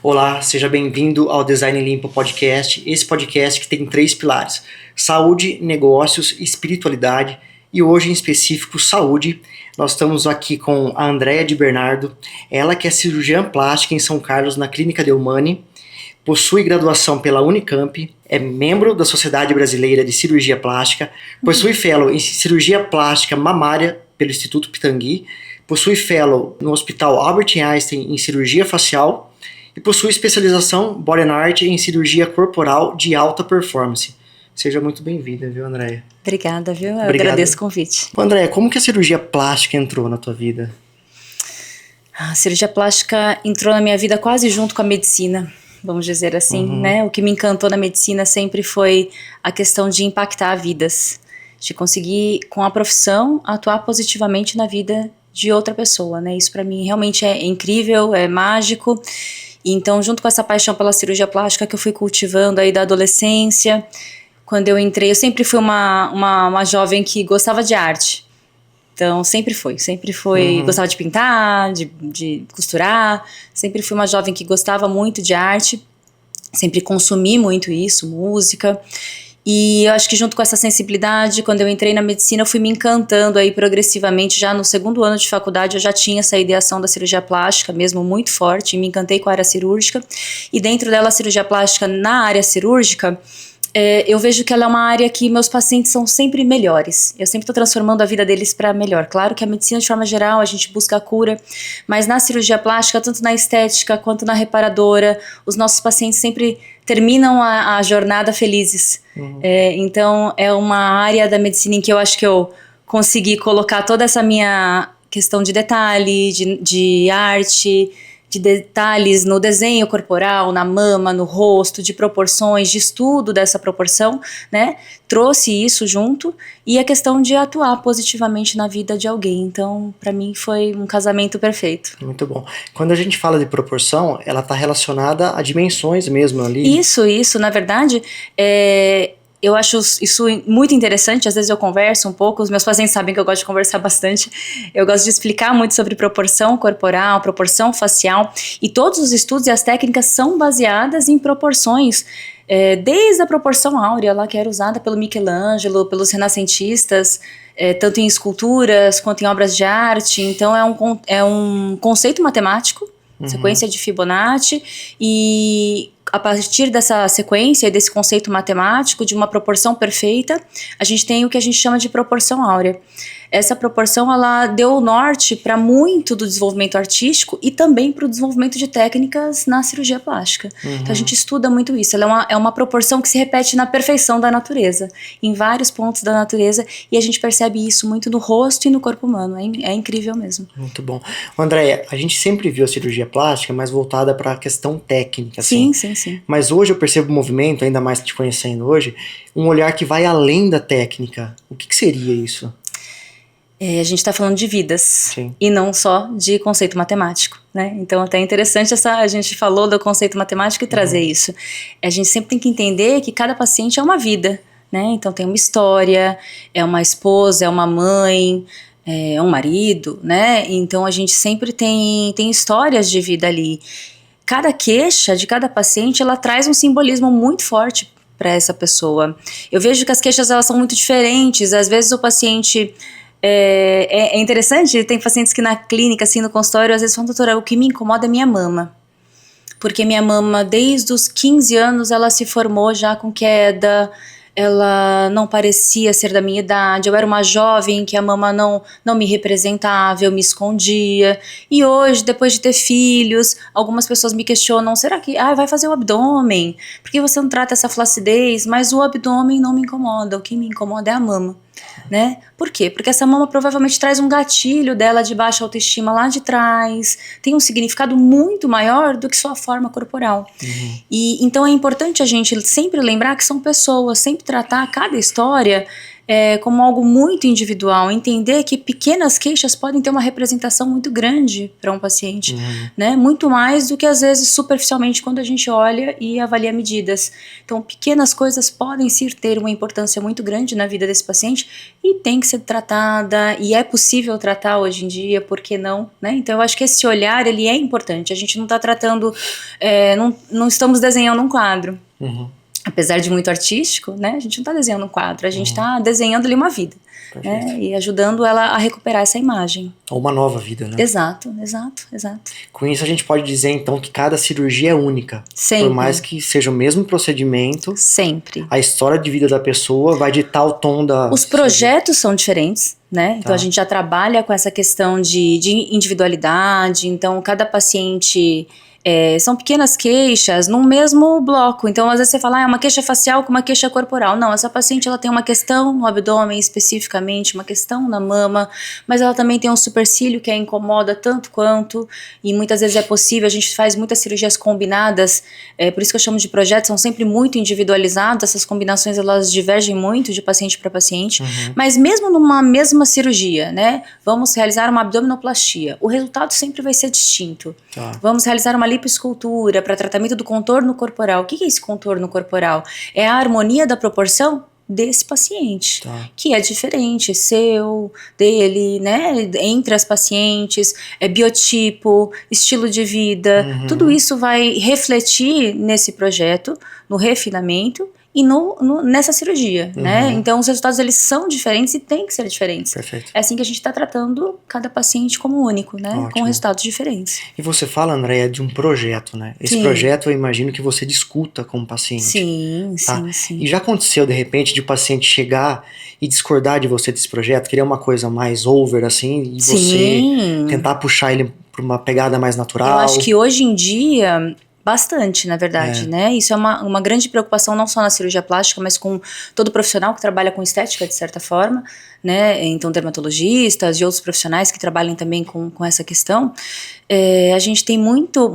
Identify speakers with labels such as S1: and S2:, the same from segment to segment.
S1: Olá, seja bem-vindo ao Design Limpo Podcast. Esse podcast que tem 3 pilares: saúde, negócios e espiritualidade. E hoje, em específico, saúde. Nós estamos aqui com a Andréia de Bernardo, ela que é cirurgiã plástica em São Carlos, na Clínica Deumani, possui graduação pela Unicamp, é membro da Sociedade Brasileira de Cirurgia Plástica, possui fellow em cirurgia plástica mamária pelo Instituto Pitangui, possui fellow no Hospital Albert Einstein em cirurgia facial e possui especialização Body and Art em cirurgia corporal de alta performance. Seja muito bem-vinda, viu, Andréia?
S2: Obrigada, viu? Eu agradeço o convite.
S1: Andréia, como que a cirurgia plástica entrou na tua vida?
S2: A cirurgia plástica entrou na minha vida quase junto com a medicina, vamos dizer assim, né? O que me encantou na medicina sempre foi a questão de impactar vidas, de conseguir, com a profissão, atuar positivamente na vida de outra pessoa, né? Isso para mim realmente é incrível, é mágico. Então, junto com essa paixão pela cirurgia plástica que eu fui cultivando aí da adolescência, quando eu entrei, eu sempre fui uma jovem que gostava de arte. Então, sempre fui, gostava de pintar, de costurar, sempre fui uma jovem que gostava muito de arte, sempre consumi muito isso, música. E eu acho que junto com essa sensibilidade, quando eu entrei na medicina, eu fui me encantando aí progressivamente. Já no segundo ano de faculdade, eu já tinha essa ideação da cirurgia plástica, mesmo muito forte, me encantei com a área cirúrgica. E dentro dela, a cirurgia plástica na área cirúrgica, eu vejo que ela é uma área que meus pacientes são sempre melhores. Eu sempre estou transformando a vida deles para melhor. Claro que a medicina, de forma geral, a gente busca a cura, mas na cirurgia plástica, tanto na estética quanto na reparadora, os nossos pacientes sempre terminam a jornada felizes. Então, é uma área da medicina em que eu acho que eu consegui colocar toda essa minha questão de detalhe, de arte, de detalhes no desenho corporal, na mama, no rosto, de proporções, de estudo dessa proporção, né? Trouxe isso junto e a questão de atuar positivamente na vida de alguém. Então, para mim, foi um casamento perfeito.
S1: Muito bom. Quando a gente fala de proporção, ela está relacionada a dimensões mesmo ali.
S2: Isso, na verdade, eu acho isso muito interessante. Às vezes eu converso um pouco, os meus pacientes sabem que eu gosto de conversar bastante. Eu gosto de explicar muito sobre proporção corporal, proporção facial, e todos os estudos e as técnicas são baseadas em proporções, desde a proporção áurea, lá que era usada pelo Michelangelo, pelos renascentistas, tanto em esculturas quanto em obras de arte. Então é um conceito matemático, sequência de Fibonacci, e a partir dessa sequência e desse conceito matemático de uma proporção perfeita, a gente tem o que a gente chama de proporção áurea. Essa proporção, ela deu o norte para muito do desenvolvimento artístico e também para o desenvolvimento de técnicas na cirurgia plástica. Então a gente estuda muito isso. Ela é uma proporção que se repete na perfeição da natureza, em vários pontos da natureza, e a gente percebe isso muito no rosto e no corpo humano. É incrível mesmo.
S1: Muito bom. Andréia, a gente sempre viu a cirurgia plástica mais voltada para a questão técnica. Assim.
S2: Sim.
S1: Mas hoje eu percebo um movimento, ainda mais te conhecendo hoje, um olhar que vai além da técnica. O que seria isso?
S2: A gente está falando de vidas.
S1: Sim.
S2: E não só de conceito matemático, né? Então até é interessante a gente falou do conceito matemático e trazer isso. A gente sempre tem que entender que cada paciente é uma vida, né? Então tem uma história, é uma esposa, é uma mãe, é um marido, né? Então a gente sempre tem histórias de vida ali. Cada queixa de cada paciente, ela traz um simbolismo muito forte para essa pessoa. Eu vejo que as queixas, elas são muito diferentes. Às vezes o paciente... É interessante, tem pacientes que na clínica, assim, no consultório, às vezes falam: doutora, o que me incomoda é minha mama. Porque minha mama, desde os 15 anos, ela se formou já com queda, ela não parecia ser da minha idade, eu era uma jovem que a mama não me representava, eu me escondia. E hoje, depois de ter filhos, algumas pessoas me questionam: será que vai fazer o abdômen? Por que você não trata essa flacidez? Mas o abdômen não me incomoda, o que me incomoda é a mama. Né? Por quê? Porque essa mama provavelmente traz um gatilho dela de baixa autoestima lá de trás, tem um significado muito maior do que sua forma corporal. E então é importante a gente sempre lembrar que são pessoas, sempre tratar cada história como algo muito individual, entender que pequenas queixas podem ter uma representação muito grande para um paciente, né? Muito mais do que às vezes superficialmente quando a gente olha e avalia medidas. Então, pequenas coisas podem sim ter uma importância muito grande na vida desse paciente e tem que ser tratada, e é possível tratar hoje em dia, por que não, né? Então, eu acho que esse olhar, ele é importante. A gente não está tratando, não estamos desenhando um quadro. Apesar de muito artístico, né? A gente não está desenhando um quadro, a gente está desenhando ali uma vida, né? E ajudando ela a recuperar essa imagem.
S1: Ou uma nova vida, né?
S2: Exato.
S1: Com isso a gente pode dizer então que cada cirurgia é única.
S2: Sempre.
S1: Por mais que seja o mesmo procedimento.
S2: Sempre.
S1: A história de vida da pessoa vai ditar o tom da...
S2: Os projetos são diferentes, né? Então a gente já trabalha com essa questão de individualidade, então cada paciente... são pequenas queixas num mesmo bloco. Então, às vezes você fala, é uma queixa facial com uma queixa corporal. Não, essa paciente ela tem uma questão no abdômen especificamente, uma questão na mama, mas ela também tem um supercílio que a incomoda tanto quanto, e muitas vezes é possível, a gente faz muitas cirurgias combinadas, por isso que eu chamo de projetos, são sempre muito individualizados, essas combinações elas divergem muito de paciente para paciente, mas mesmo numa mesma cirurgia, né, vamos realizar uma abdominoplastia, o resultado sempre vai ser distinto. Vamos realizar uma lipoescultura para tratamento do contorno corporal. O que é esse contorno corporal? É a harmonia da proporção desse paciente, que é diferente, seu, dele, né, entre as pacientes, biotipo, estilo de vida, tudo isso vai refletir nesse projeto, no refinamento e nessa cirurgia, né? Então os resultados eles são diferentes e tem que ser diferentes.
S1: Perfeito.
S2: É assim que a gente está tratando cada paciente como único, né?
S1: Ótimo.
S2: Com resultados diferentes.
S1: E você fala, Andréia, de um projeto, né? Esse projeto eu imagino que você discuta com o paciente.
S2: Sim.
S1: E já aconteceu, de repente, de o paciente chegar e discordar de você desse projeto, querer uma coisa mais over, assim, e você tentar puxar ele para uma pegada mais natural?
S2: Eu acho que hoje em dia... Bastante, na verdade, né? Isso é uma grande preocupação não só na cirurgia plástica, mas com todo profissional que trabalha com estética, de certa forma, né? Então, dermatologistas e outros profissionais que trabalham também com essa questão. A gente tem muito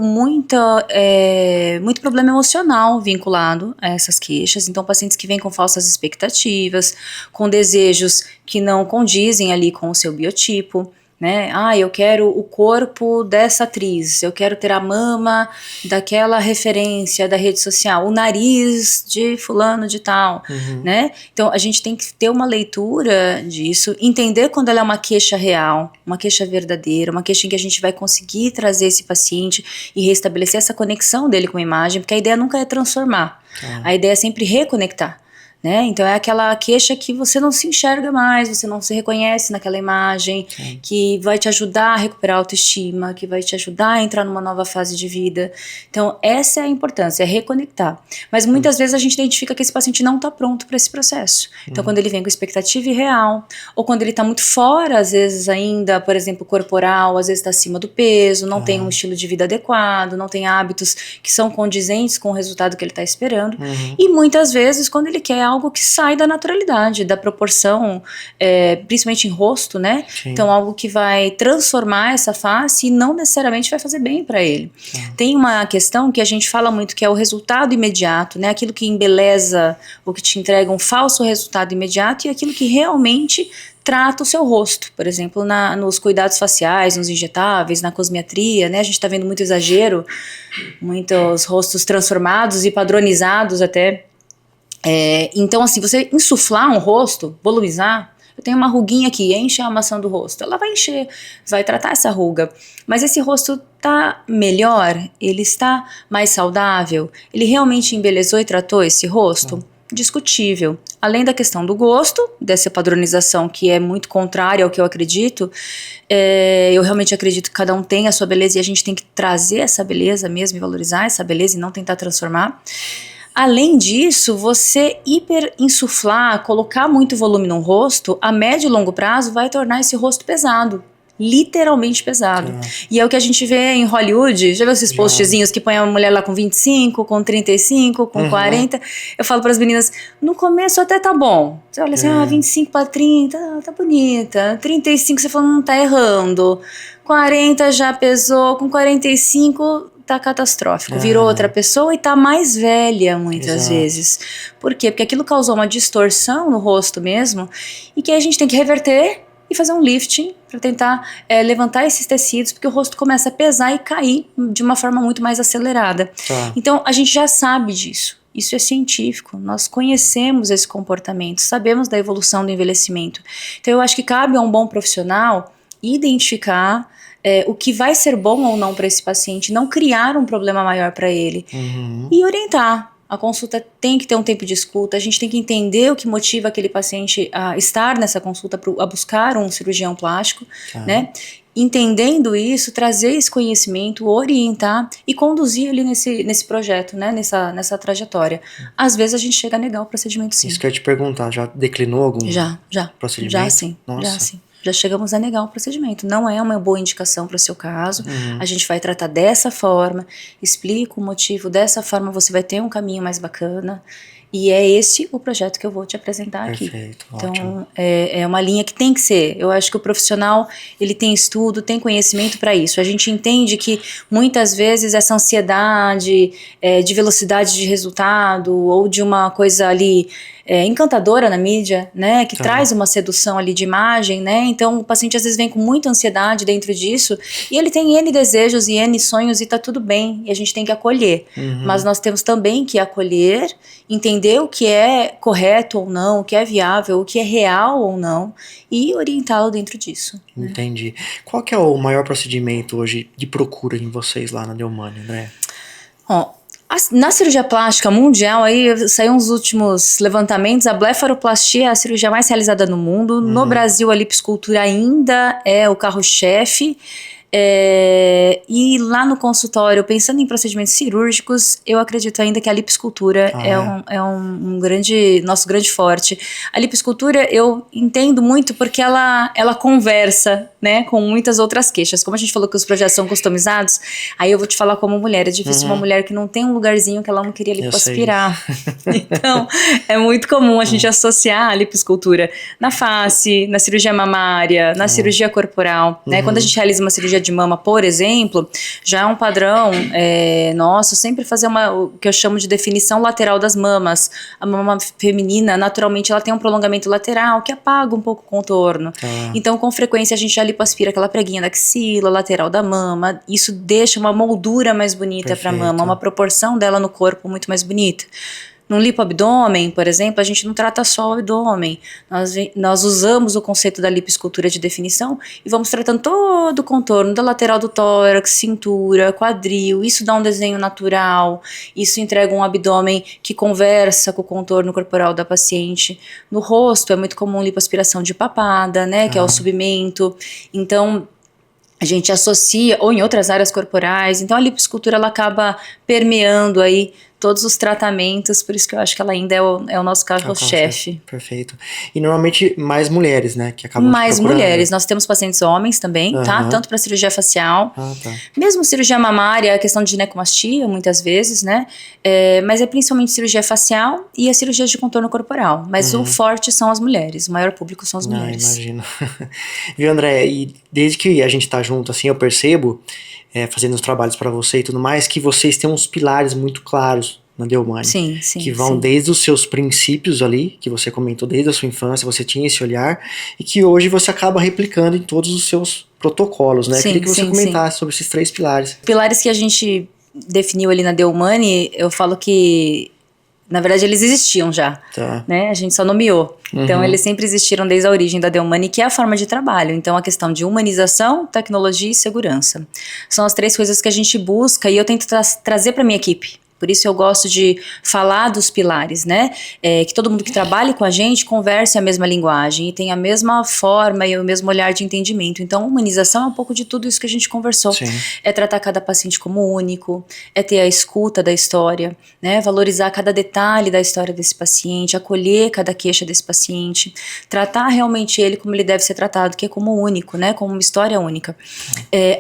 S2: problema emocional vinculado a essas queixas. Então, pacientes que vêm com falsas expectativas, com desejos que não condizem ali com o seu biotipo, né? Eu quero o corpo dessa atriz, eu quero ter a mama daquela referência da rede social, o nariz de fulano de tal, né? Então a gente tem que ter uma leitura disso, entender quando ela é uma queixa real, uma queixa verdadeira, uma queixa em que a gente vai conseguir trazer esse paciente e restabelecer essa conexão dele com a imagem, porque a ideia nunca é transformar, a ideia é sempre reconectar. Né? Então é aquela queixa que você não se enxerga mais, você não se reconhece naquela imagem, que vai te ajudar a recuperar a autoestima, que vai te ajudar a entrar numa nova fase de vida. Então essa é a importância, é reconectar. Mas muitas vezes a gente identifica que esse paciente não está pronto para esse processo. Então quando ele vem com expectativa irreal, ou quando ele está muito fora, às vezes ainda, por exemplo, corporal, às vezes está acima do peso, não tem um estilo de vida adequado, não tem hábitos que são condizentes com o resultado que ele está esperando. E muitas vezes quando ele quer algo que sai da naturalidade, da proporção, principalmente em rosto, né? Então algo que vai transformar essa face e não necessariamente vai fazer bem para ele. Tem uma questão que a gente fala muito, que é o resultado imediato, né? Aquilo que embeleza, ou que te entrega um falso resultado imediato, e aquilo que realmente trata o seu rosto, por exemplo, nos cuidados faciais, nos injetáveis, na cosmetria, né? A gente está vendo muito exagero, muitos rostos transformados e padronizados até. Então, assim, você insuflar um rosto, volumizar, eu tenho uma ruguinha aqui, enche a maçã do rosto, ela vai encher, vai tratar essa ruga, mas esse rosto tá melhor, ele está mais saudável, ele realmente embelezou e tratou esse rosto? Discutível. Além da questão do gosto, dessa padronização que é muito contrária ao que eu acredito, eu realmente acredito que cada um tem a sua beleza e a gente tem que trazer essa beleza mesmo e valorizar essa beleza e não tentar transformar. Além disso, você hiperinsuflar, colocar muito volume no rosto, a médio e longo prazo vai tornar esse rosto pesado. Literalmente pesado. E é o que a gente vê em Hollywood. Já viu esses postzinhos que põe a mulher lá com 25, com 35, com 40? Eu falo para as meninas, no começo até tá bom. Você olha assim, 25 para 30, tá bonita. 35 você fala, tá errando. 40 já pesou, com 45 tá catastrófico. Virou outra pessoa e tá mais velha muitas vezes. Por quê? Porque aquilo causou uma distorção no rosto mesmo e que a gente tem que reverter e fazer um lifting para tentar levantar esses tecidos, porque o rosto começa a pesar e cair de uma forma muito mais acelerada. Então, a gente já sabe disso. Isso é científico, nós conhecemos esse comportamento, sabemos da evolução do envelhecimento. Então eu acho que cabe a um bom profissional identificar o que vai ser bom ou não para esse paciente, não criar um problema maior para ele e orientar. A consulta tem que ter um tempo de escuta, a gente tem que entender o que motiva aquele paciente a estar nessa consulta, a buscar um cirurgião plástico, né? Entendendo isso, trazer esse conhecimento, orientar e conduzir ali nesse projeto, né? Nessa trajetória. Às vezes a gente chega a negar o procedimento, sim.
S1: Isso que eu ia te perguntar, já declinou algum procedimento?
S2: Já sim, já sim. Já chegamos a negar o procedimento. Não é uma boa indicação para o seu caso. A gente vai tratar dessa forma, explica o motivo, dessa forma você vai ter um caminho mais bacana. E é esse o projeto que eu vou te apresentar aqui.
S1: Perfeito,
S2: então,
S1: ótimo.
S2: É uma linha que tem que ser. Eu acho que o profissional, ele tem estudo, tem conhecimento para isso. A gente entende que muitas vezes essa ansiedade de velocidade de resultado ou de uma coisa ali encantadora na mídia, né, que traz uma sedução ali de imagem, né, então o paciente às vezes vem com muita ansiedade dentro disso e ele tem N desejos e N sonhos e tá tudo bem, e a gente tem que acolher, mas nós temos também que acolher, entender o que é correto ou não, o que é viável, o que é real ou não e orientá-lo dentro disso.
S1: Entendi. Qual que é o maior procedimento hoje de procura em vocês lá na Deomani, André?
S2: Na cirurgia plástica mundial, aí saíram os últimos levantamentos, a blefaroplastia é a cirurgia mais realizada no mundo. No Brasil, a lipoescultura ainda é o carro-chefe. E lá no consultório, pensando em procedimentos cirúrgicos, eu acredito ainda que a lipoescultura nosso grande forte. A lipoescultura eu entendo muito porque ela conversa, né, com muitas outras queixas. Como a gente falou que os projetos são customizados, aí eu vou te falar como mulher, é difícil uma mulher que não tem um lugarzinho que ela não queria lipoaspirar. Então, é muito comum a gente associar a lipoescultura na face, na cirurgia mamária, na cirurgia corporal, né? Quando a gente realiza uma cirurgia de mama, por exemplo, já é um padrão nosso sempre fazer o que eu chamo de definição lateral das mamas. A mama feminina, naturalmente, ela tem um prolongamento lateral que apaga um pouco o contorno. Então, com frequência, a gente já lipoaspira aquela preguinha da axila, lateral da mama. Isso deixa uma moldura mais bonita para a mama, uma proporção dela no corpo muito mais bonita. No lipoabdômen, por exemplo, a gente não trata só o abdômen. Nós usamos o conceito da lipoescultura de definição e vamos tratando todo o contorno da lateral do tórax, cintura, quadril. Isso dá um desenho natural, isso entrega um abdômen que conversa com o contorno corporal da paciente. No rosto é muito comum lipoaspiração de papada, né, que é o submento. Então, a gente associa, ou em outras áreas corporais. Então, a lipoescultura ela acaba permeando aí todos os tratamentos, por isso que eu acho que ela ainda é o nosso carro-chefe.
S1: Perfeito. E normalmente mais mulheres, né, que acabam
S2: mais mulheres. Nós temos pacientes homens também, tá? Tanto para cirurgia facial, mesmo cirurgia mamária, a questão de ginecomastia, muitas vezes, né? Mas é principalmente cirurgia facial e as cirurgias de contorno corporal. Mas o forte são as mulheres, o maior público são as mulheres.
S1: Imagino. Viu, André? E desde que a gente tá junto, assim, eu percebo, fazendo os trabalhos para você e tudo mais, que vocês têm uns pilares muito claros na Deomani.
S2: Sim,
S1: que vão desde os seus princípios ali, que você comentou desde a sua infância, você tinha esse olhar, e que hoje você acaba replicando em todos os seus protocolos, né? Queria que você comentasse sobre esses 3 pilares.
S2: Pilares que a gente definiu ali na Deomani, eu falo que na verdade, eles existiam já, né? A gente só nomeou. Então, eles sempre existiram desde a origem da Deomani, que é a forma de trabalho. Então, a questão de humanização, tecnologia e segurança. São as 3 coisas que a gente busca e eu tento trazer para minha equipe. Por isso eu gosto de falar dos pilares, né? Que todo mundo que trabalhe com a gente converse a mesma linguagem e tenha a mesma forma e o mesmo olhar de entendimento. Então, humanização é um pouco de tudo isso que a gente conversou. É tratar cada paciente como único, é ter a escuta da história, né? Valorizar cada detalhe da história desse paciente, acolher cada queixa desse paciente, tratar realmente ele como ele deve ser tratado, que é como único, né? Como uma história única.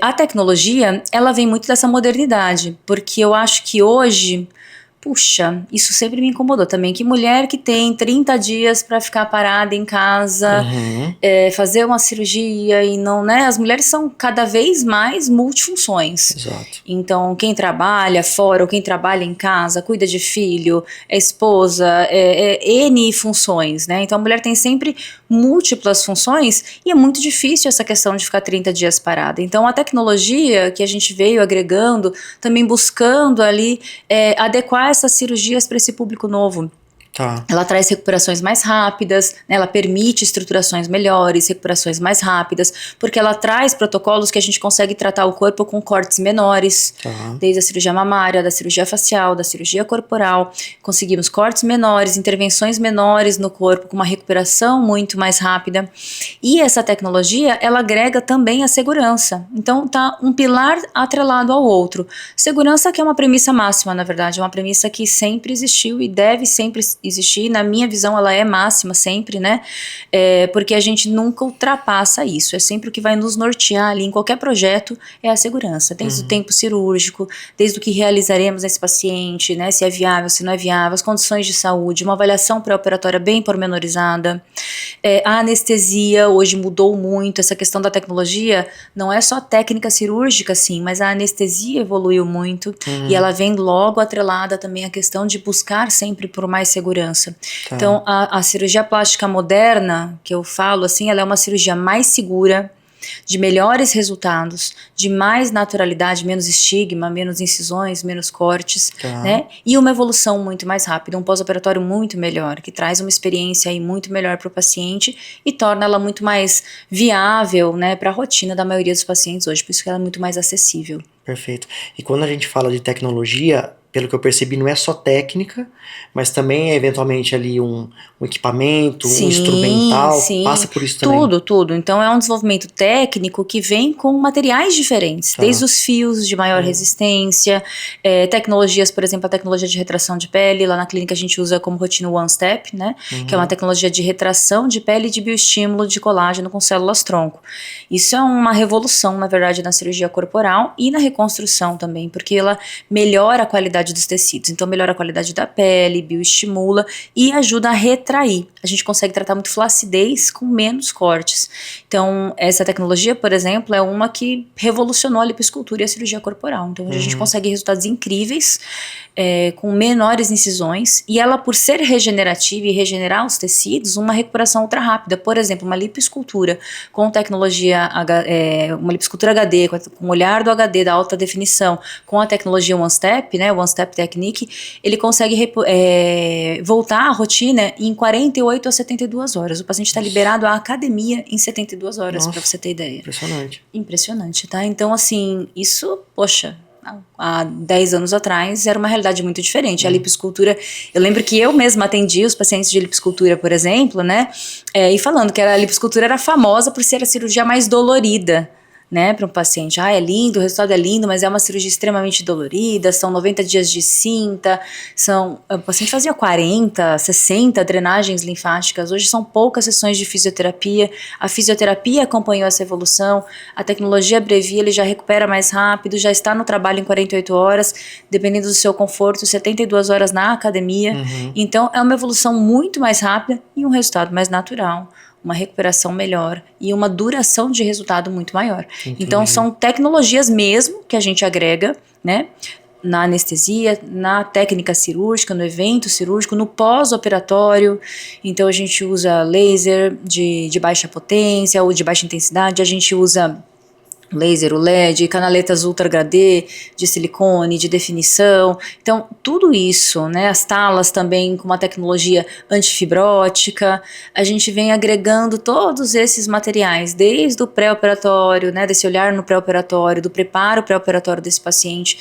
S2: A tecnologia, ela vem muito dessa modernidade, porque eu acho que hoje puxa, isso sempre me incomodou também, que mulher que tem 30 dias para ficar parada em casa, fazer uma cirurgia e não, né? As mulheres são cada vez mais multifunções.
S1: Exato.
S2: Então, quem trabalha fora ou quem trabalha em casa, cuida de filho, é esposa, N funções, né? Então, a mulher tem sempre múltiplas funções e é muito difícil essa questão de ficar 30 dias parada. Então, a tecnologia que a gente veio agregando, também buscando ali adequar essas cirurgias para esse público novo.
S1: Tá.
S2: Ela traz recuperações mais rápidas, né? Ela permite estruturações melhores, recuperações mais rápidas, porque ela traz protocolos que a gente consegue tratar o corpo com cortes menores, desde a cirurgia mamária, da cirurgia facial, da cirurgia corporal. Conseguimos cortes menores, intervenções menores no corpo, com uma recuperação muito mais rápida. E essa tecnologia, ela agrega também a segurança. Então, tá um pilar atrelado ao outro. Segurança que é uma premissa máxima, na verdade, é uma premissa que sempre existiu e deve sempre existir, na minha visão ela é máxima sempre, né, porque a gente nunca ultrapassa isso, é sempre o que vai nos nortear ali em qualquer projeto, é a segurança, desde o tempo cirúrgico, desde o que realizaremos nesse paciente, né, se é viável, se não é viável, as condições de saúde, uma avaliação pré-operatória bem pormenorizada, a anestesia hoje mudou muito, essa questão da tecnologia não é só técnica cirúrgica sim, mas a anestesia evoluiu muito e ela vem logo atrelada também a questão de buscar sempre por mais segurança. Tá. Então, a cirurgia plástica moderna, que eu falo assim, ela é uma cirurgia mais segura, de melhores resultados, de mais naturalidade, menos estigma, menos incisões, menos cortes, né? E uma evolução muito mais rápida, um pós-operatório muito melhor, que traz uma experiência aí muito melhor para o paciente e torna ela muito mais viável, né, para a rotina da maioria dos pacientes hoje, por isso que ela é muito mais acessível.
S1: Perfeito. E quando a gente fala de tecnologia, pelo que eu percebi, não é só técnica, mas também é eventualmente ali um equipamento, um instrumental, passa por isso também.
S2: Tudo. Então é um desenvolvimento técnico que vem com materiais diferentes, desde os fios de maior resistência, tecnologias, por exemplo, a tecnologia de retração de pele, lá na clínica a gente usa como rotina o One Step, né, que é uma tecnologia de retração de pele e de bioestímulo de colágeno com células tronco. Isso é uma revolução, na verdade, na cirurgia corporal e na reconstrução também, porque ela melhora a qualidade dos tecidos, então melhora a qualidade da pele, bioestimula e ajuda a retrair. A gente consegue tratar muito flacidez com menos cortes. Então, essa tecnologia, por exemplo, é uma que revolucionou a lipoescultura e a cirurgia corporal. Então, a gente consegue resultados incríveis, com menores incisões, e ela, por ser regenerativa e regenerar os tecidos, uma recuperação ultra rápida. Por exemplo, uma lipoescultura com tecnologia, uma lipoescultura HD, com o olhar do HD, da alta definição, com a tecnologia One Step, né, One Step Technique, ele consegue voltar à rotina em 48 a 72 horas. O paciente está liberado à academia em 72 horas, para você ter ideia.
S1: Impressionante.
S2: Impressionante, tá? Então, assim, isso, poxa, há 10 anos atrás era uma realidade muito diferente. A lipoescultura, eu lembro que eu mesma atendi os pacientes de lipoescultura, por exemplo, né, e falando que a lipoescultura era famosa por ser a cirurgia mais dolorida, né, para um paciente. É lindo, o resultado é lindo, mas é uma cirurgia extremamente dolorida, são 90 dias de cinta, o paciente fazia 40, 60 drenagens linfáticas, hoje são poucas sessões de fisioterapia, a fisioterapia acompanhou essa evolução, a tecnologia abrevia, ele já recupera mais rápido, já está no trabalho em 48 horas, dependendo do seu conforto, 72 horas na academia, então é uma evolução muito mais rápida e um resultado mais natural, uma recuperação melhor e uma duração de resultado muito maior. Entendi. Então são tecnologias mesmo que a gente agrega, né, na anestesia, na técnica cirúrgica, no evento cirúrgico, no pós-operatório. Então a gente usa laser de baixa potência ou de baixa intensidade, a gente usa laser, o LED, canaletas Ultra HD, de silicone, de definição. Então, tudo isso, né, as talas também com uma tecnologia antifibrótica, a gente vem agregando todos esses materiais, desde o pré-operatório, né, desse olhar no pré-operatório, do preparo pré-operatório desse paciente,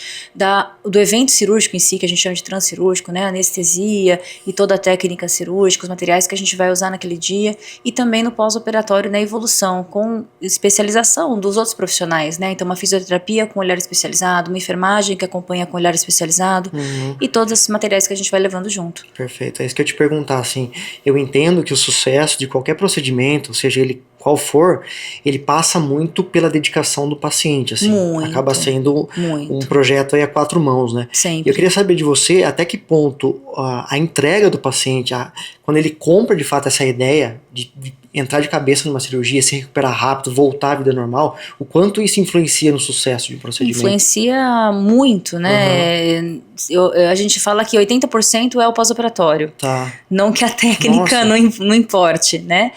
S2: do evento cirúrgico em si, que a gente chama de transcirúrgico, né, anestesia e toda a técnica cirúrgica, os materiais que a gente vai usar naquele dia, e também no pós-operatório, na evolução, com especialização dos outros profissionais, né? Então uma fisioterapia com olhar especializado, uma enfermagem que acompanha com olhar especializado e todos esses materiais que a gente vai levando junto.
S1: Perfeito, é isso que eu ia te perguntar, assim, eu entendo que o sucesso de qualquer procedimento, seja ele qual for, ele passa muito pela dedicação do paciente, assim.
S2: Muito,
S1: acaba sendo
S2: muito.
S1: um projeto aí a 4 mãos, né?
S2: Sempre.
S1: Eu queria saber de você até que ponto a entrega do paciente, quando ele compra de fato essa ideia de entrar de cabeça numa cirurgia, se recuperar rápido, voltar à vida normal, o quanto isso influencia no sucesso de um procedimento?
S2: Influencia muito, né? A gente fala que 80% é o pós-operatório.
S1: Tá.
S2: Não que a técnica não importe, né?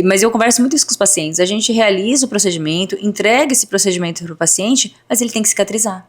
S2: Mas eu converso muito isso com os pacientes. A gente realiza o procedimento, entrega esse procedimento para o paciente, mas ele tem que cicatrizar.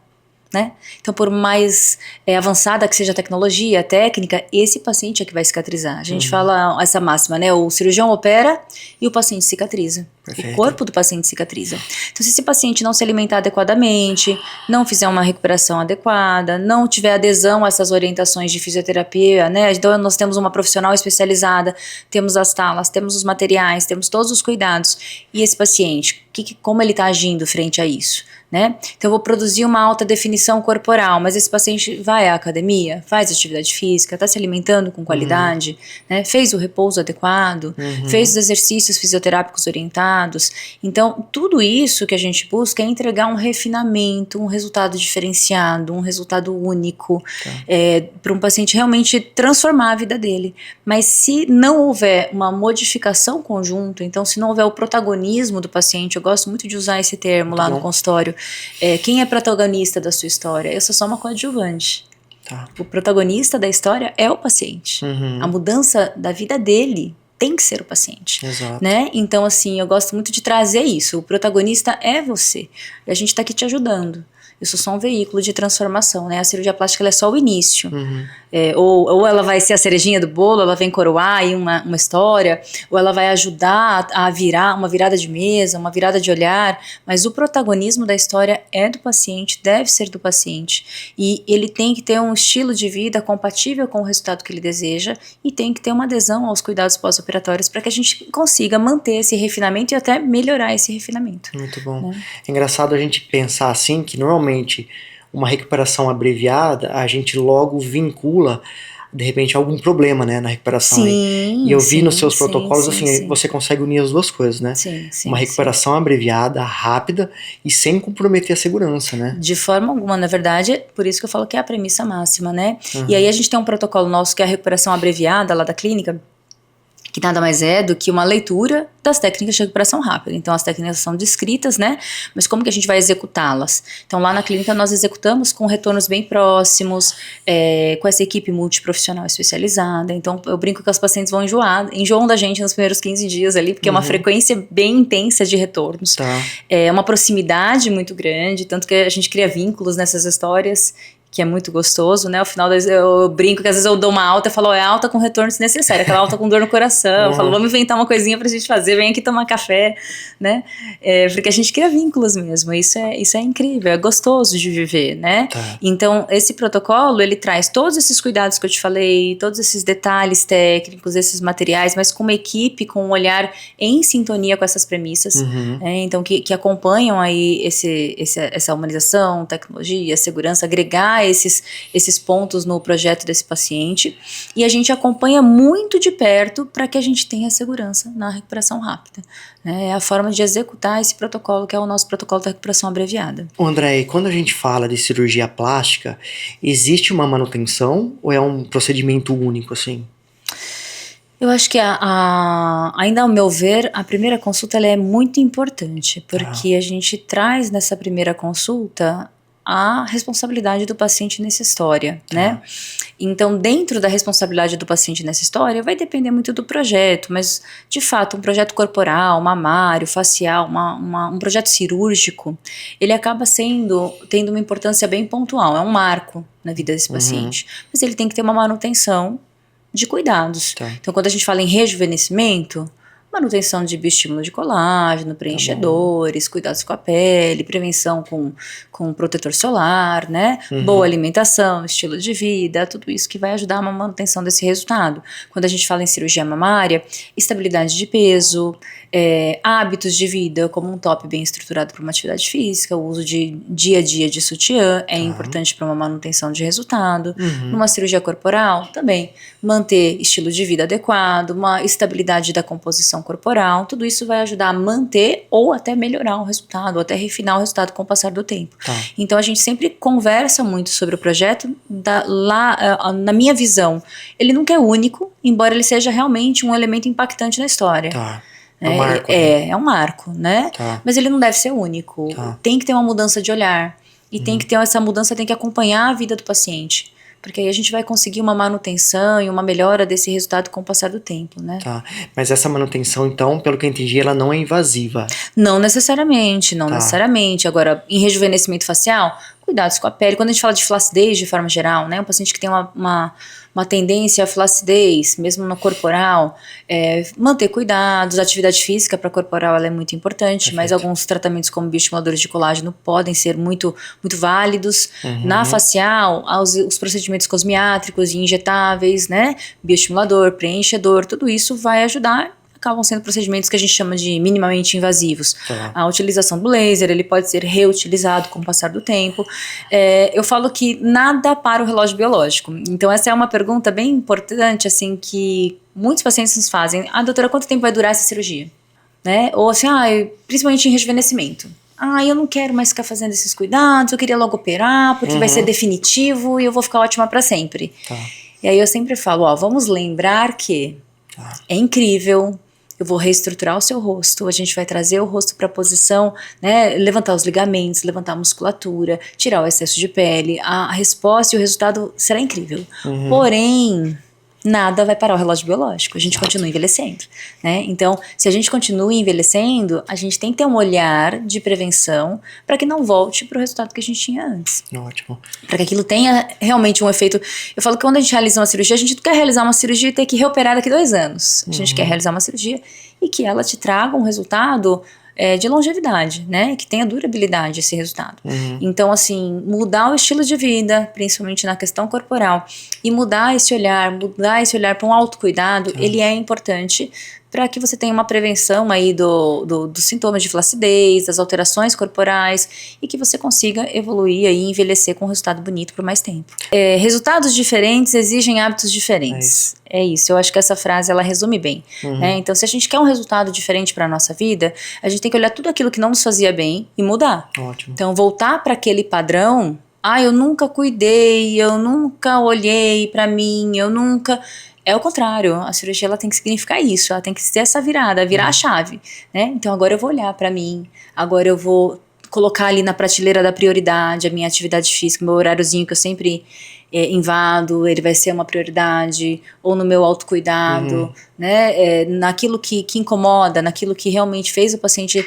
S2: Né? Então, por mais avançada que seja a tecnologia, a técnica, esse paciente é que vai cicatrizar. A gente fala essa máxima, né? O cirurgião opera e o paciente cicatriza.
S1: Perfeito.
S2: O corpo do paciente cicatriza. Então, se esse paciente não se alimentar adequadamente, não fizer uma recuperação adequada, não tiver adesão a essas orientações de fisioterapia, né? Então, nós temos uma profissional especializada, temos as talas, temos os materiais, temos todos os cuidados. E esse paciente, como ele está agindo frente a isso? Né? Então eu vou produzir uma alta definição corporal, mas esse paciente vai à academia, faz atividade física, está se alimentando com qualidade, né? Fez o repouso adequado, fez os exercícios fisioterápicos orientados. Então tudo isso que a gente busca é entregar um refinamento, um resultado diferenciado, um resultado único, para um paciente realmente transformar a vida dele. Mas se não houver uma modificação conjunta, então se não houver o protagonismo do paciente, eu gosto muito de usar esse termo lá no consultório. Quem é protagonista da sua história? Eu sou só uma coadjuvante.
S1: Tá.
S2: O protagonista da história é o paciente. A mudança da vida dele tem que ser o paciente.
S1: Exato.
S2: Né? Então, assim, eu gosto muito de trazer isso. O protagonista é você. E a gente está aqui te ajudando. Eu sou só um veículo de transformação, né? A cirurgia plástica ela é só o início. Ou ela vai ser a cerejinha do bolo, ela vem coroar aí uma história, ou ela vai ajudar a virar uma virada de mesa, uma virada de olhar, mas o protagonismo da história é do paciente, deve ser do paciente. E ele tem que ter um estilo de vida compatível com o resultado que ele deseja e tem que ter uma adesão aos cuidados pós-operatórios para que a gente consiga manter esse refinamento e até melhorar esse refinamento.
S1: Muito bom.
S2: Né?
S1: É engraçado a gente pensar assim, que normalmente uma recuperação abreviada, a gente logo vincula, de repente, algum problema, né, na recuperação.
S2: Sim,
S1: e eu vi nos seus protocolos, você consegue unir as duas coisas, né? Uma recuperação abreviada, rápida e sem comprometer a segurança, né?
S2: De forma alguma, na verdade, por isso que eu falo que é a premissa máxima, né? E aí a gente tem um protocolo nosso que é a recuperação abreviada lá da clínica, que nada mais é do que uma leitura das técnicas de recuperação rápida. Então, as técnicas são descritas, né? Mas como que a gente vai executá-las? Então, lá na clínica, nós executamos com retornos bem próximos, com essa equipe multiprofissional especializada. Então, eu brinco que os pacientes vão enjoam da gente nos primeiros 15 dias ali, porque é uma frequência bem intensa de retornos.
S1: Tá.
S2: É uma proximidade muito grande, tanto que a gente cria vínculos nessas histórias, que é muito gostoso, né? Ao final eu brinco que às vezes eu dou uma alta e falo, é alta com retorno desnecessário, aquela alta com dor no coração. Eu falo, vamos inventar uma coisinha pra gente fazer, vem aqui tomar café, né? Porque a gente cria vínculos mesmo, isso é incrível, é gostoso de viver, né?
S1: Tá.
S2: Então, esse protocolo, ele traz todos esses cuidados que eu te falei, todos esses detalhes técnicos, esses materiais, mas com uma equipe, com um olhar em sintonia com essas premissas, então que acompanham aí essa humanização, tecnologia, segurança, agregar esses pontos no projeto desse paciente, e a gente acompanha muito de perto para que a gente tenha segurança na recuperação rápida. Né? É a forma de executar esse protocolo, que é o nosso protocolo da recuperação abreviada.
S1: André, quando a gente fala de cirurgia plástica, existe uma manutenção ou é um procedimento único, assim?
S2: Eu acho que ainda ao meu ver, a primeira consulta ela é muito importante, porque a gente traz nessa primeira consulta a responsabilidade do paciente nessa história, né? Então, dentro da responsabilidade do paciente nessa história, vai depender muito do projeto, mas, de fato, um projeto corporal, mamário, facial, um projeto cirúrgico, ele acaba tendo uma importância bem pontual, é um marco na vida desse paciente, mas ele tem que ter uma manutenção de cuidados. Então, quando a gente fala em rejuvenescimento, manutenção de bioestímulo de colágeno, preenchedores, cuidados com a pele, prevenção com protetor solar, né? Boa alimentação, estilo de vida, tudo isso que vai ajudar a uma manutenção desse resultado. Quando a gente fala em cirurgia mamária, estabilidade de peso, hábitos de vida, como um top bem estruturado para uma atividade física, o uso de dia a dia de sutiã é importante para uma manutenção de resultado. Numa cirurgia corporal, também manter estilo de vida adequado, uma estabilidade da composição composição corporal, tudo isso vai ajudar a manter ou até melhorar o resultado, ou até refinar o resultado com o passar do tempo. Então a gente sempre conversa muito sobre o projeto, na minha visão, ele nunca é único, embora ele seja realmente um elemento impactante na história.
S1: É um marco.
S2: É um marco, né? Mas ele não deve ser único. Tem que ter uma mudança de olhar. E tem que ter essa mudança, tem que acompanhar a vida do paciente. Porque aí a gente vai conseguir uma manutenção e uma melhora desse resultado com o passar do tempo, né?
S1: Mas essa manutenção, então, pelo que eu entendi, ela não é invasiva.
S2: Não necessariamente, não necessariamente. Agora, em rejuvenescimento facial, cuidados com a pele. Quando a gente fala de flacidez de forma geral, né? Um paciente que tem uma tendência à flacidez, mesmo no corporal, manter cuidados. A atividade física para corporal ela é muito importante, Perfeito. Mas alguns tratamentos como bioestimuladores de colágeno podem ser muito, muito válidos. Na facial, os procedimentos cosmiátricos e injetáveis, né? Bioestimulador, preenchedor, tudo isso vai ajudar. Acabam sendo procedimentos que a gente chama de minimamente invasivos. A utilização do laser, ele pode ser reutilizado com o passar do tempo. Eu falo que nada para o relógio biológico. Então essa é uma pergunta bem importante, assim, que muitos pacientes nos fazem. Doutora, quanto tempo vai durar essa cirurgia? Né? Ou assim, principalmente em rejuvenescimento. Eu não quero mais ficar fazendo esses cuidados, eu queria logo operar, porque vai ser definitivo e eu vou ficar ótima para sempre. E aí eu sempre falo, vamos lembrar que é incrível. Eu vou reestruturar o seu rosto, a gente vai trazer o rosto para a posição, né, levantar os ligamentos, levantar a musculatura, tirar o excesso de pele, a resposta e o resultado será incrível. Porém, nada vai parar o relógio biológico, a gente continua envelhecendo, né? Então, se a gente continua envelhecendo, a gente tem que ter um olhar de prevenção para que não volte para o resultado que a gente tinha antes.
S1: Ótimo.
S2: Para que aquilo tenha realmente um efeito. Eu falo que quando a gente realiza uma cirurgia, a gente não quer realizar uma cirurgia e ter que reoperar daqui 2 anos. A gente quer realizar uma cirurgia e que ela te traga um resultado de longevidade, né? Que tenha durabilidade esse resultado. Então, assim, mudar o estilo de vida, principalmente na questão corporal, e mudar esse olhar para um autocuidado, ele é importante para que você tenha uma prevenção aí dos sintomas de flacidez, das alterações corporais e que você consiga evoluir e envelhecer com um resultado bonito por mais tempo. Resultados diferentes exigem hábitos diferentes. É isso, eu acho que essa frase ela resume bem. Né? Então, se a gente quer um resultado diferente para a nossa vida, a gente tem que olhar tudo aquilo que não nos fazia bem e mudar.
S1: Ótimo.
S2: Então, voltar para aquele padrão, eu nunca cuidei, eu nunca olhei para mim, eu nunca... É o contrário, a cirurgia ela tem que significar isso, ela tem que ter essa virada, virar a chave, né? Então agora eu vou olhar para mim, agora eu vou colocar ali na prateleira da prioridade a minha atividade física, meu horáriozinho que eu sempre invado, ele vai ser uma prioridade, ou no meu autocuidado, né? Naquilo que incomoda, naquilo que realmente fez o paciente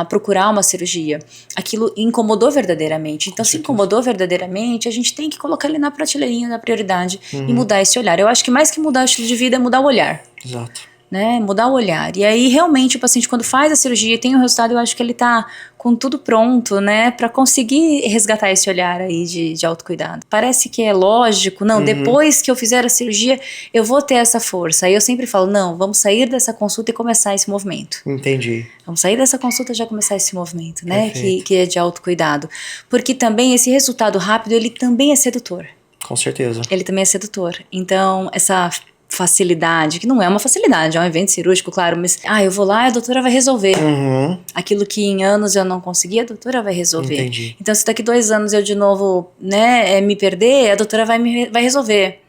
S2: procurar uma cirurgia. Aquilo incomodou verdadeiramente. Então, se incomodou verdadeiramente, a gente tem que colocar ele na prateleirinha da prioridade e mudar esse olhar. Eu acho que mais que mudar o estilo de vida é mudar o olhar.
S1: Exato.
S2: Né, mudar o olhar. E aí, realmente, o paciente, quando faz a cirurgia e tem o resultado, eu acho que ele tá com tudo pronto, né, para conseguir resgatar esse olhar aí de autocuidado. Parece que é lógico, não, depois que eu fizer a cirurgia, eu vou ter essa força. Aí eu sempre falo, não, vamos sair dessa consulta e começar esse movimento.
S1: Entendi.
S2: Vamos sair dessa consulta e já começar esse movimento, né, que é de autocuidado. Porque também esse resultado rápido, ele também é sedutor.
S1: Com certeza.
S2: Ele também é sedutor. Então, essa facilidade, que não é uma facilidade, é um evento cirúrgico, claro, mas eu vou lá e a doutora vai resolver. Aquilo que em anos eu não consegui, a doutora vai resolver.
S1: Entendi.
S2: Então, se daqui 2 anos eu de novo, né, me perder, a doutora vai resolver.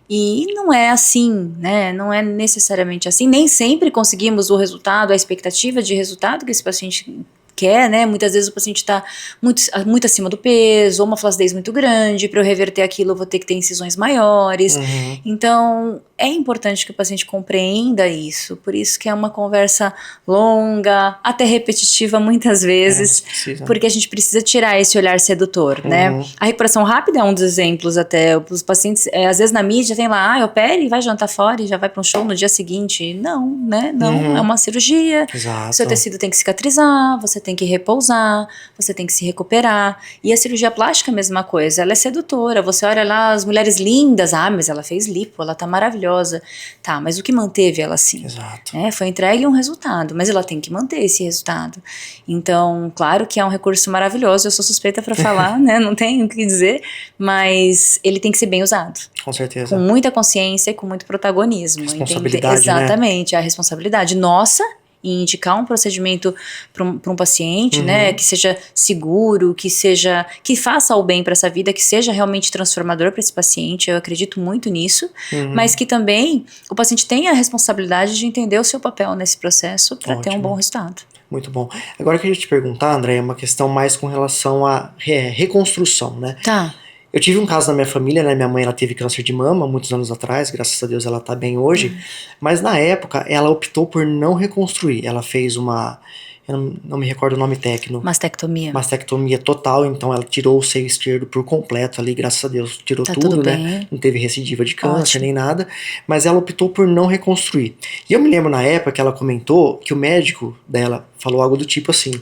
S2: E não é assim, né? Não é necessariamente assim. Nem sempre conseguimos o resultado, a expectativa de resultado que esse paciente quer, né? Muitas vezes o paciente está muito acima do peso, ou uma flacidez muito grande, para eu reverter aquilo eu vou ter que ter incisões maiores. Então, é importante que o paciente compreenda isso, por isso que é uma conversa longa, até repetitiva muitas vezes, porque a gente precisa tirar esse olhar sedutor, né? A recuperação rápida é um dos exemplos até, os pacientes, às vezes na mídia tem lá, opera e vai jantar fora e já vai para um show no dia seguinte. Não, né? Não, é uma cirurgia, seu tecido tem que cicatrizar, você tem que repousar, você tem que se recuperar. E a cirurgia plástica é a mesma coisa, ela é sedutora. Você olha lá as mulheres lindas, mas ela fez lipo, ela tá maravilhosa. maravilhosa. Tá, mas o que manteve ela assim?
S1: Exato.
S2: Foi entregue um resultado, mas ela tem que manter esse resultado. Então, claro que é um recurso maravilhoso, eu sou suspeita para falar, né? Não tenho o que dizer, mas ele tem que ser bem usado.
S1: Com certeza.
S2: Com muita consciência e com muito protagonismo.
S1: Responsabilidade,
S2: exatamente, a responsabilidade nossa em indicar um procedimento para um paciente, né, que seja seguro, que faça o bem para essa vida, que seja realmente transformador para esse paciente. Eu acredito muito nisso, mas que também o paciente tenha a responsabilidade de entender o seu papel nesse processo para ter um bom resultado.
S1: Muito bom. Agora eu queria te perguntar, André, é uma questão mais com relação à reconstrução, né?
S2: Tá.
S1: Eu tive um caso na minha família, né? Minha mãe, ela teve câncer de mama muitos anos atrás, graças a Deus ela tá bem hoje, mas na época ela optou por não reconstruir. Ela fez uma, eu não me recordo o nome técnico.
S2: Mastectomia.
S1: Mastectomia total, então ela tirou o seio esquerdo por completo ali, graças a Deus tirou tudo, né?
S2: Bem.
S1: Não teve recidiva de câncer nem nada, mas ela optou por não reconstruir. E eu me lembro na época que ela comentou que o médico dela falou algo do tipo assim: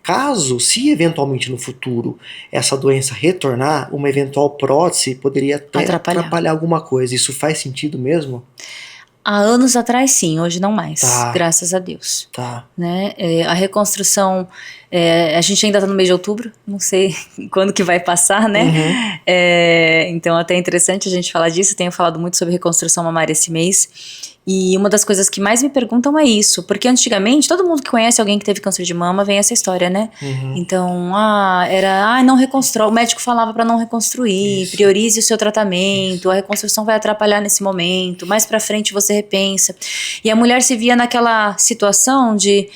S1: caso, se eventualmente no futuro essa doença retornar, uma eventual prótese poderia até atrapalhar alguma coisa. Isso faz sentido mesmo?
S2: Há anos atrás, sim, hoje não mais,
S1: Tá.
S2: graças a Deus.
S1: Tá.
S2: Né? A reconstrução, a gente ainda está no mês de outubro, não sei quando que vai passar, né? Então até é interessante a gente falar disso, tenho falado muito sobre reconstrução mamária esse mês. E uma das coisas que mais me perguntam é isso, porque antigamente todo mundo que conhece alguém que teve câncer de mama vem essa história, né? Então, não reconstrói, o médico falava para não reconstruir, priorize o seu tratamento, a reconstrução vai atrapalhar nesse momento, mais pra frente você repensa. E a mulher se via naquela situação de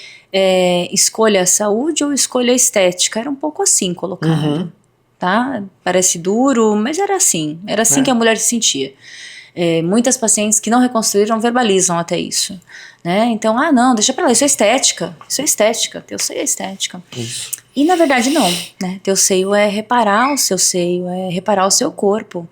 S2: escolha a saúde ou escolha a estética, era um pouco assim colocado, tá? Parece duro, mas era assim que a mulher se sentia. Muitas pacientes que não reconstruíram verbalizam até isso, né? Então, não, deixa pra lá, isso é estética, teu seio é estética.
S1: Isso.
S2: E na verdade não, né? Teu seio é reparar o seu seio, é reparar o seu corpo.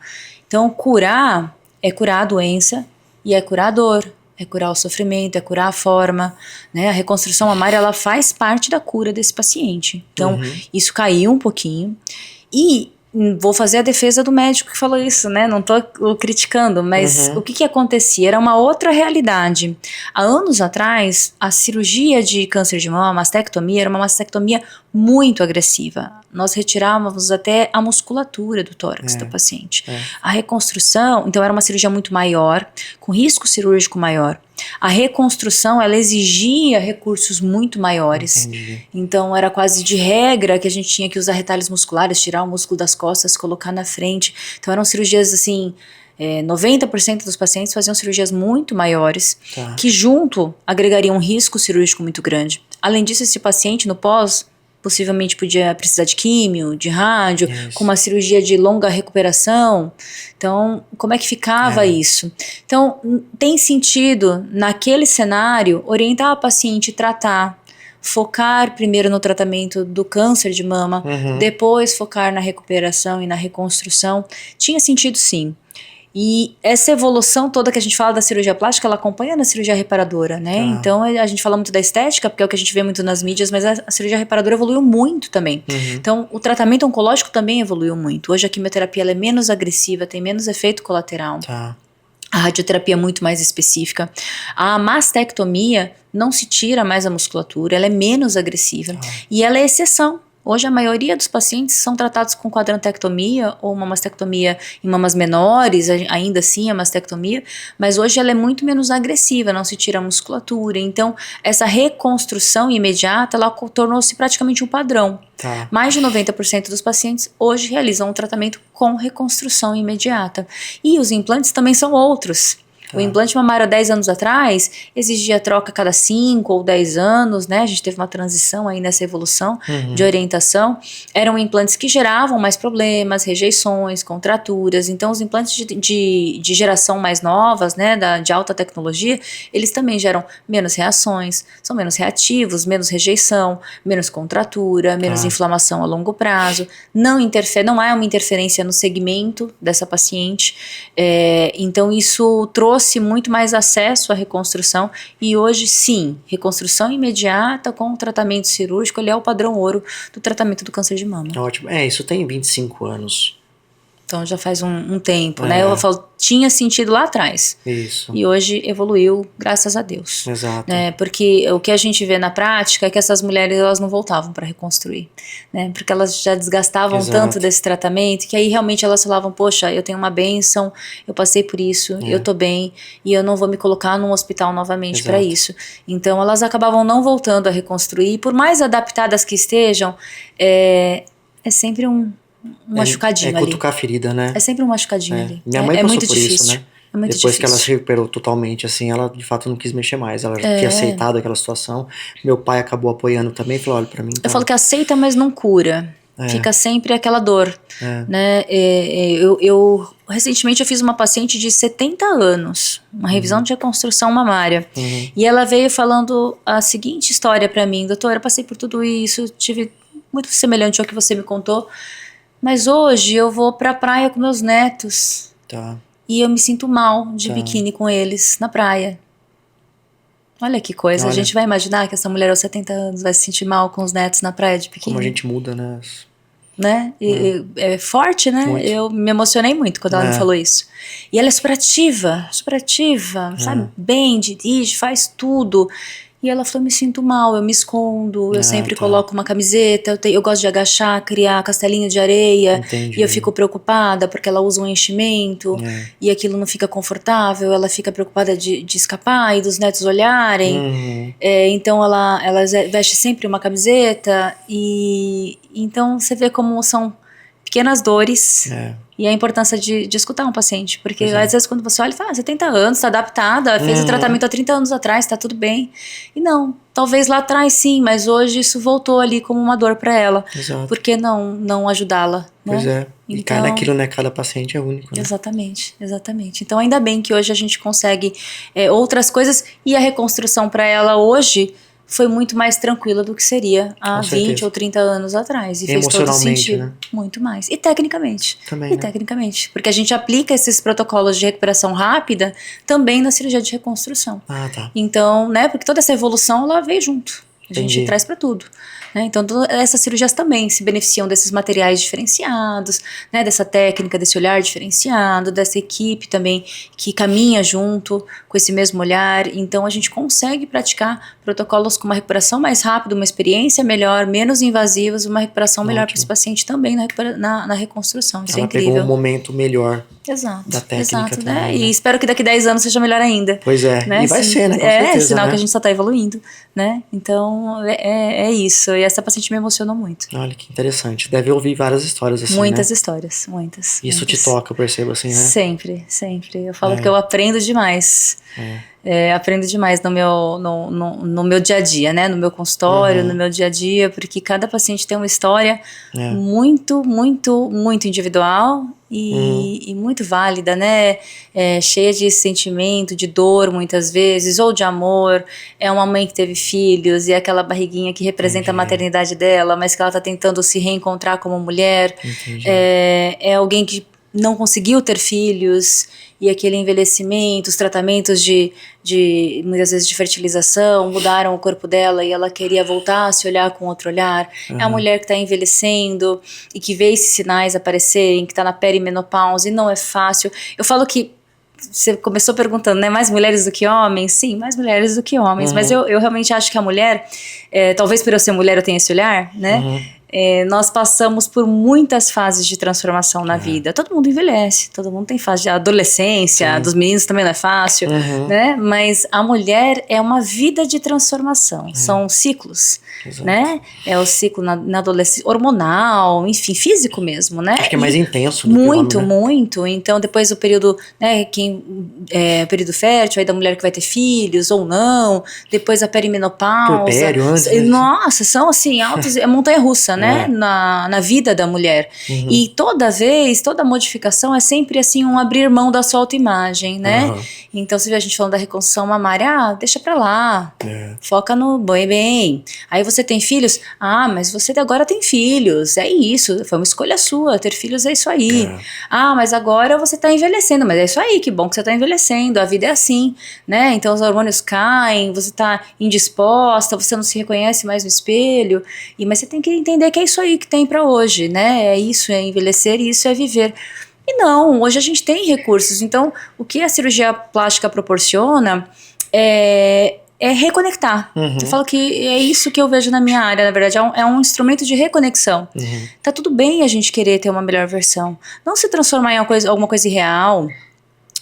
S2: Então, curar é curar a doença e é curar a dor, é curar o sofrimento, é curar a forma, né? A reconstrução mamária, ela faz parte da cura desse paciente. Então, isso caiu um pouquinho e vou fazer a defesa do médico que falou isso, né? Não tô criticando, mas o que acontecia? Era uma outra realidade. Há anos atrás, a cirurgia de câncer de mama, a mastectomia, era uma mastectomia muito agressiva. Nós retirávamos até a musculatura do tórax do paciente. A reconstrução, então era uma cirurgia muito maior, com risco cirúrgico maior. A reconstrução, ela exigia recursos muito maiores.
S1: Entendi.
S2: Então era quase de regra que a gente tinha que usar retalhos musculares, tirar o músculo das costas, colocar na frente. Então eram cirurgias assim, 90% dos pacientes faziam cirurgias muito maiores, que junto agregariam um risco cirúrgico muito grande. Além disso, esse paciente no pós possivelmente podia precisar de químio, de rádio, com uma cirurgia de longa recuperação. Então, como é que ficava isso? Então, tem sentido, naquele cenário, orientar a paciente a tratar, focar primeiro no tratamento do câncer de mama, depois focar na recuperação e na reconstrução. Tinha sentido, sim. E essa evolução toda que a gente fala da cirurgia plástica, ela acompanha na cirurgia reparadora, né? Então a gente fala muito da estética, porque é o que a gente vê muito nas mídias, mas a cirurgia reparadora evoluiu muito também. Então o tratamento oncológico também evoluiu muito. Hoje a quimioterapia ela é menos agressiva, tem menos efeito colateral. A radioterapia é muito mais específica. A mastectomia não se tira mais a musculatura, ela é menos agressiva. E ela é exceção. Hoje a maioria dos pacientes são tratados com quadrantectomia ou uma mastectomia em mamas menores, ainda assim a mastectomia, mas hoje ela é muito menos agressiva, não se tira a musculatura. Então essa reconstrução imediata, ela tornou-se praticamente um padrão. Mais de 90% dos pacientes hoje realizam um tratamento com reconstrução imediata. E os implantes também são outros. O implante mamário há 10 anos atrás exigia troca a cada 5 ou 10 anos, né? A gente teve uma transição aí nessa evolução de orientação. Eram implantes que geravam mais problemas, rejeições, contraturas. Então, os implantes de geração mais novas, né? De alta tecnologia, eles também geram menos reações, são menos reativos, menos rejeição, menos contratura, menos inflamação a longo prazo. Não há uma interferência no segmento dessa paciente. Então, isso trouxe muito mais acesso à reconstrução e hoje sim, reconstrução imediata com tratamento cirúrgico, ele é o padrão ouro do tratamento do câncer de mama.
S1: Ótimo, isso tem 25 anos.
S2: Então já faz um tempo, né? Eu falo, tinha sentido lá atrás.
S1: Isso.
S2: E hoje evoluiu, graças a Deus.
S1: Exato.
S2: Né? Porque o que a gente vê na prática é que essas mulheres, elas não voltavam para reconstruir, né? Porque elas já desgastavam tanto desse tratamento, que aí realmente elas falavam, poxa, eu tenho uma bênção, eu passei por isso, eu tô bem, e eu não vou me colocar num hospital novamente para isso. Então elas acabavam não voltando a reconstruir, por mais adaptadas que estejam, é sempre um machucadinho ali.
S1: É cutucar a ferida, né?
S2: É sempre um machucadinho ali.
S1: Minha mãe passou
S2: muito
S1: por
S2: difícil.
S1: isso, né?
S2: É muito
S1: Depois
S2: difícil.
S1: que ela se recuperou totalmente, assim, ela de fato não quis mexer mais. Ela já tinha aceitado aquela situação. Meu pai acabou apoiando também, falou, olha, pra mim...
S2: Eu falo que aceita, mas não cura. Fica sempre aquela dor. Né? Recentemente eu fiz uma paciente de 70 anos, uma revisão de reconstrução mamária. E ela veio falando a seguinte história pra mim, doutora, eu passei por tudo isso, tive muito semelhante ao que você me contou, mas hoje eu vou pra praia com meus netos. E eu me sinto mal de biquíni com eles na praia. Olha que coisa, a gente vai imaginar que essa mulher aos 70 anos vai se sentir mal com os netos na praia de biquíni?
S1: Como a gente muda, né?
S2: É forte, né?
S1: Muito.
S2: Eu me emocionei muito quando ela me falou isso. E ela é super ativa, sabe? Bem, dirige, faz tudo. E ela falou, eu me sinto mal, eu me escondo, eu sempre coloco uma camiseta, eu gosto de agachar, criar castelinho de areia.
S1: Entendi.
S2: E eu fico preocupada porque ela usa um enchimento e aquilo não fica confortável, ela fica preocupada de escapar e dos netos olharem. Então ela veste sempre uma camiseta e então você vê como são pequenas dores. E a importância de escutar um paciente. Porque às vezes quando você olha e fala, 70 anos, tá adaptada, fez o tratamento há 30 anos atrás, tá tudo bem. E não, talvez lá atrás sim, mas hoje isso voltou ali como uma dor pra ela. Por que não ajudá-la? Né?
S1: Pois é. E
S2: então,
S1: cai naquilo, né? Cada paciente é único, né?
S2: Exatamente. Então ainda bem que hoje a gente consegue outras coisas e a reconstrução pra ela hoje foi muito mais tranquila do que seria há 20 ou 30 anos atrás. E fez todo sentido. Né? Muito mais. E tecnicamente.
S1: Também,
S2: tecnicamente. Porque a gente aplica esses protocolos de recuperação rápida também na cirurgia de reconstrução. Então, né? Porque toda essa evolução, ela veio junto. A gente traz para tudo. Né? Então, essas cirurgias também se beneficiam desses materiais diferenciados, né? Dessa técnica, desse olhar diferenciado, dessa equipe também que caminha junto com esse mesmo olhar. Então, a gente consegue praticar protocolos com uma recuperação mais rápida, uma experiência melhor, menos invasivas, uma recuperação melhor para esse paciente também na reconstrução. Isso é incrível.
S1: Ela pegou um momento melhor.
S2: Da
S1: técnica também,
S2: né? E espero que daqui 10 anos seja melhor ainda.
S1: Pois é, né? E vai ser, né? Com certeza,
S2: sinal
S1: né?
S2: que a gente só tá evoluindo, né? Então, é isso. E essa paciente me emocionou muito.
S1: Olha, que interessante. Deve ouvir várias histórias assim,
S2: muitas
S1: né?
S2: histórias, muitas.
S1: Isso te toca, eu percebo assim, né?
S2: Sempre. Eu falo que eu aprendo demais. Aprendo demais no meu dia a dia, né? No meu consultório, no meu dia a dia, porque cada paciente tem uma história muito, muito, muito individual e muito válida, né? Cheia de sentimento, de dor muitas vezes, ou de amor. É uma mãe que teve filhos e é aquela barriguinha que representa a maternidade dela, mas que ela tá tentando se reencontrar como mulher. É alguém que não conseguiu ter filhos e aquele envelhecimento, os tratamentos de muitas vezes de fertilização mudaram o corpo dela e ela queria voltar a se olhar com outro olhar. É a mulher que está envelhecendo e que vê esses sinais aparecerem, que está na perimenopausa e não é fácil. Eu falo que você começou perguntando, né? Mais mulheres do que homens? Sim, mais mulheres do que homens. Mas eu realmente acho que a mulher, talvez por eu ser mulher eu tenha esse olhar, né? Nós passamos por muitas fases de transformação na vida. Todo mundo envelhece, todo mundo tem fase de adolescência, dos meninos também não é fácil, né? Mas a mulher é uma vida de transformação, são ciclos, né? É o ciclo na adolescência, hormonal, enfim, físico mesmo, né?
S1: Acho que é mais intenso do que
S2: muito,
S1: o homem, né?
S2: muito. Então depois do período, né? Período fértil, aí da mulher que vai ter filhos ou não, depois a perimenopausa.
S1: Puerpério antes, né?
S2: Nossa, são assim, altos, é montanha-russa, né? Na vida da mulher. E toda modificação é sempre assim um abrir mão da sua autoimagem, né? Então, você vê a gente falando da reconstrução mamária, deixa pra lá, foca no bem. Aí você tem filhos, mas você agora tem filhos, é isso, foi uma escolha sua, ter filhos é isso aí. Mas agora você tá envelhecendo, mas é isso aí, que bom que você tá envelhecendo, a vida é assim, né? Então os hormônios caem, você tá indisposta, você não se reconhece mais no espelho, mas você tem que entender que é isso aí que tem pra hoje, né? É isso, é envelhecer e isso é viver. E não, hoje a gente tem recursos. Então, o que a cirurgia plástica proporciona é reconectar. Eu falo que é isso que eu vejo na minha área, na verdade, é um instrumento de reconexão. Tá tudo bem a gente querer ter uma melhor versão. Não se transformar em alguma coisa irreal,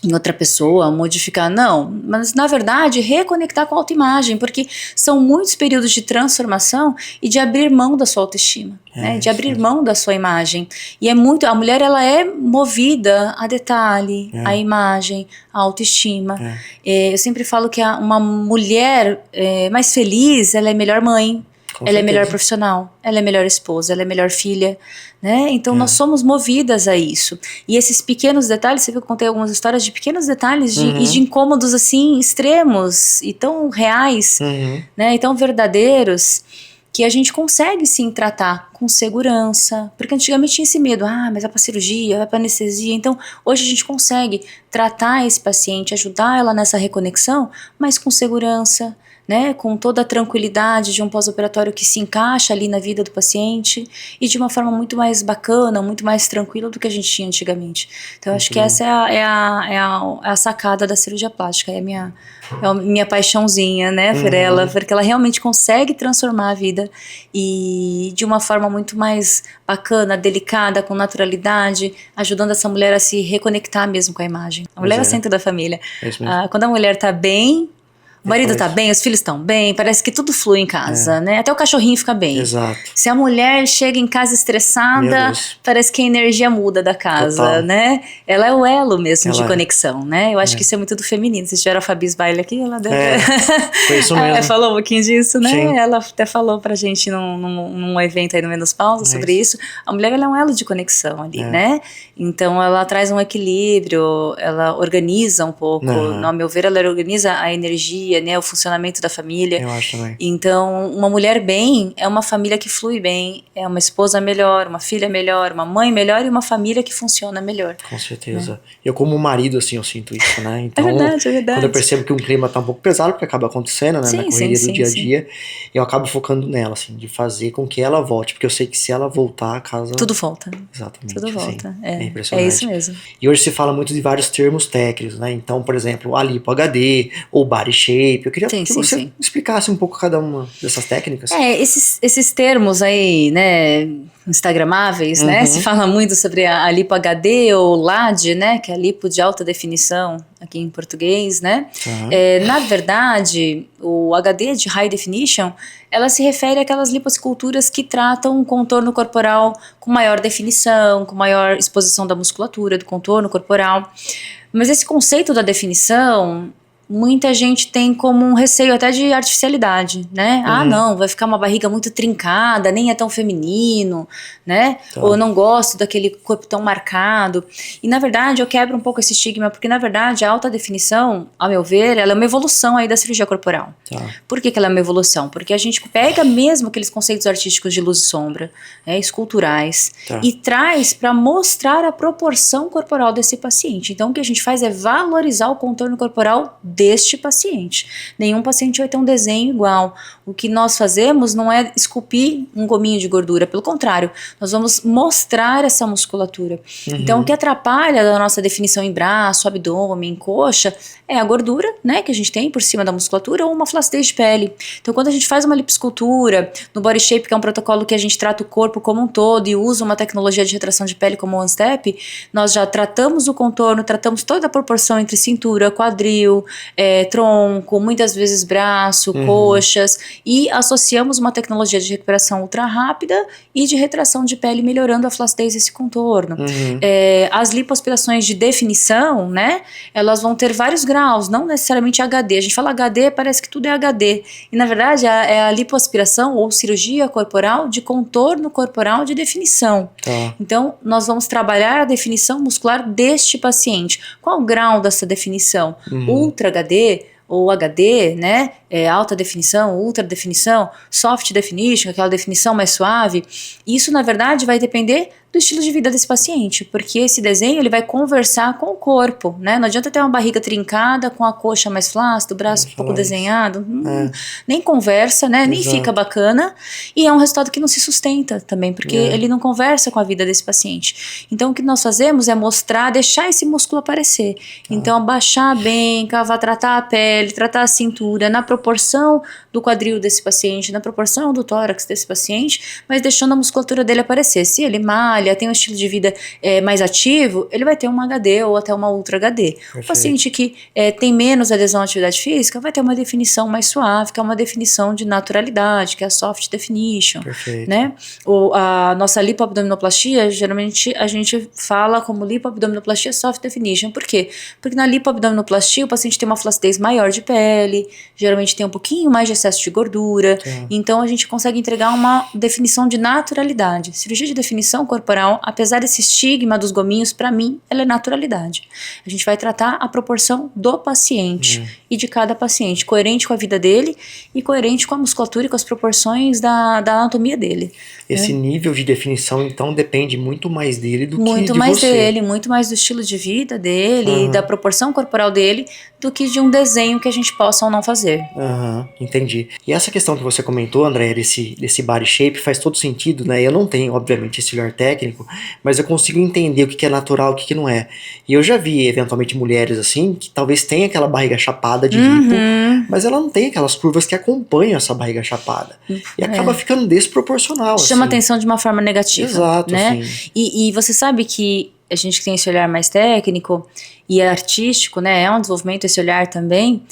S2: em outra pessoa, modificar, não. Mas, na verdade, reconectar com a autoimagem, porque são muitos períodos de transformação e de abrir mão da sua autoestima, né? De abrir mão da sua imagem. E a mulher, ela é movida a detalhe, a imagem, a autoestima. Eu sempre falo que uma mulher mais feliz, ela é melhor mãe, ela é melhor profissional, ela é melhor esposa, ela é melhor filha, né? Então nós somos movidas a isso. E esses pequenos detalhes, você viu que eu contei algumas histórias de pequenos detalhes e de incômodos assim extremos e tão reais, né? E tão verdadeiros, que a gente consegue sim tratar com segurança, porque antigamente tinha esse medo, mas vai pra cirurgia, vai pra anestesia. Então hoje a gente consegue tratar esse paciente, ajudar ela nessa reconexão, mas com segurança, né, com toda a tranquilidade de um pós-operatório que se encaixa ali na vida do paciente e de uma forma muito mais bacana, muito mais tranquila do que a gente tinha antigamente. Então eu acho que essa é a sacada da cirurgia plástica, é a minha paixãozinha, né, por ela, porque ela realmente consegue transformar a vida e de uma forma muito mais bacana, delicada, com naturalidade, ajudando essa mulher a se reconectar mesmo com a imagem. A mulher é o centro da família. Quando a mulher tá bem, o marido tá bem, os filhos estão bem, parece que tudo flui em casa, né? Até o cachorrinho fica bem.
S1: Exato.
S2: Se a mulher chega em casa estressada, parece que a energia muda da casa, né? Ela é o elo mesmo de conexão, né? Eu acho que isso é muito do feminino. Se tiver a Fabi Sbaile aqui, ela deve...
S1: Foi isso mesmo.
S2: Ela falou um pouquinho disso, né?
S1: Sim.
S2: Ela até falou pra gente num evento aí no Menos Pausa sobre isso. A mulher, ela é um elo de conexão ali, né? Então, ela traz um equilíbrio, ela organiza um pouco. No meu ver, ela organiza a energia, né, o funcionamento da família.
S1: Eu acho também.
S2: Então, uma mulher bem é uma família que flui bem, é uma esposa melhor, uma filha melhor, uma mãe melhor e uma família que funciona melhor.
S1: Com certeza. Né? Eu como marido, assim, eu sinto isso, né? Então,
S2: é verdade.
S1: Quando eu percebo que um clima tá um pouco pesado, porque acaba acontecendo, né, na correria do dia a dia, eu acabo focando nela, assim, de fazer com que ela volte, porque eu sei que se ela voltar, a casa...
S2: Tudo volta.
S1: Exatamente.
S2: Tudo
S1: assim,
S2: volta.
S1: É impressionante.
S2: É isso mesmo.
S1: E hoje se fala muito de vários termos técnicos, né? Então, por exemplo, a lipo HD ou body shape. Eu queria que você explicasse um pouco cada uma dessas técnicas.
S2: Esses termos aí, né, instagramáveis, né? Se fala muito sobre a lipo HD ou LAD, né? Que é a lipo de alta definição, aqui em português, né? Na verdade, o HD de High Definition, ela se refere àquelas liposculturas que tratam o contorno corporal com maior definição, com maior exposição da musculatura, do contorno corporal. Mas esse conceito da definição, muita gente tem como um receio até de artificialidade, né? Não, vai ficar uma barriga muito trincada, nem é tão feminino, né? Ou não gosto daquele corpo tão marcado. E na verdade eu quebro um pouco esse estigma, porque na verdade a alta definição, ao meu ver, ela é uma evolução aí da cirurgia corporal. Por que ela é uma evolução? Porque a gente pega mesmo aqueles conceitos artísticos de luz e sombra, esculturais, e traz para mostrar a proporção corporal desse paciente. Então o que a gente faz é valorizar o contorno corporal deste paciente. Nenhum paciente vai ter um desenho igual. O que nós fazemos não é esculpir um gominho de gordura, pelo contrário, nós vamos mostrar essa musculatura. Então, o que atrapalha da nossa definição em braço, abdômen, coxa, é a gordura, né, que a gente tem por cima da musculatura, ou uma flacidez de pele. Então, quando a gente faz uma liposcultura, no Body Shape, que é um protocolo que a gente trata o corpo como um todo e usa uma tecnologia de retração de pele como o One Step, nós já tratamos o contorno, tratamos toda a proporção entre cintura, quadril, tronco, muitas vezes braço, coxas, e associamos uma tecnologia de recuperação ultra rápida e de retração de pele, melhorando a flacidez desse contorno. As lipoaspirações de definição, né, elas vão ter vários graus, não necessariamente HD. A gente fala HD, parece que tudo é HD, e na verdade é a lipoaspiração ou cirurgia corporal de contorno corporal de definição. Então nós vamos trabalhar a definição muscular deste paciente. Qual o grau dessa definição? Ultra HD ou HD, né, alta definição, ultra definição, soft definition, aquela definição mais suave. Isso, na verdade, vai depender do estilo de vida desse paciente, porque esse desenho ele vai conversar com o corpo, né? Não adianta ter uma barriga trincada com a coxa mais flácida, o braço um pouco desenhado, nem conversa, né? Nem fica bacana, e é um resultado que não se sustenta também, porque ele não conversa com a vida desse paciente. Então o que nós fazemos é mostrar, deixar esse músculo aparecer. Então abaixar bem, tratar a pele, tratar a cintura, na proporção do quadril desse paciente, na proporção do tórax desse paciente, mas deixando a musculatura dele aparecer. Se ele malha, tem um estilo de vida mais ativo, ele vai ter uma HD ou até uma Ultra HD. Perfeito. O paciente que tem menos adesão à atividade física vai ter uma definição mais suave, que é uma definição de naturalidade, que é a soft definition. Perfeito. Né? A nossa lipoabdominoplastia, geralmente a gente fala como lipoabdominoplastia soft definition. Por quê? Porque na lipoabdominoplastia o paciente tem uma flacidez maior de pele, geralmente tem um pouquinho mais de excesso de gordura, então a gente consegue entregar uma definição de naturalidade. Cirurgia de definição corporal, apesar desse estigma dos gominhos, para mim, ela é naturalidade. A gente vai tratar a proporção do paciente e de cada paciente, coerente com a vida dele e coerente com a musculatura e com as proporções da anatomia dele.
S1: Esse nível de definição, então, depende muito mais dele do que de você.
S2: Muito mais dele, muito mais do estilo de vida dele, da proporção corporal dele, do que de um desenho que a gente possa ou não fazer.
S1: Entendi. E essa questão que você comentou, André, desse body shape, faz todo sentido, né? Eu não tenho, obviamente, esse olhar técnico, mas eu consigo entender o que é natural e o que não é. E eu já vi, eventualmente, mulheres assim, que talvez tenha aquela barriga chapada de lipo, mas ela não tem aquelas curvas que acompanham essa barriga chapada. E acaba ficando desproporcional.
S2: Chama atenção de uma forma negativa.
S1: Exato,
S2: né? E você sabe que a gente que tem esse olhar mais técnico e artístico, né? É um desenvolvimento esse olhar também.